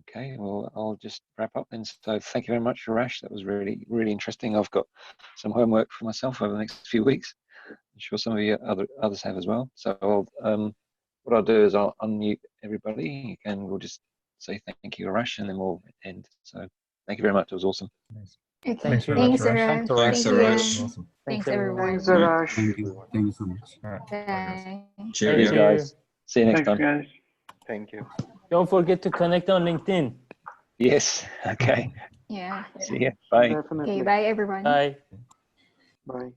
Okay, well, I'll just wrap up then. So thank you very much, Arash. That was really, really interesting. I've got some homework for myself over the next few weeks. I'm sure some of you others have as well. So what I'll do is I'll unmute everybody and we'll just say thank you, Arash, and then we'll end. So thank you very much. It was awesome. Nice. Okay. Thanks very much, Arash. Thanks, Thanks, Arash. Awesome. Thanks, everyone. Thanks, Arash. Thank you. Thank you so much. All right. Bye, guys. Bye. Cheers, guys. See you next time. guys. Thank you. Don't forget to connect on LinkedIn. Yes. Okay. Yeah. See you. Bye. Definitely. Okay. Bye, everyone. Bye. Bye.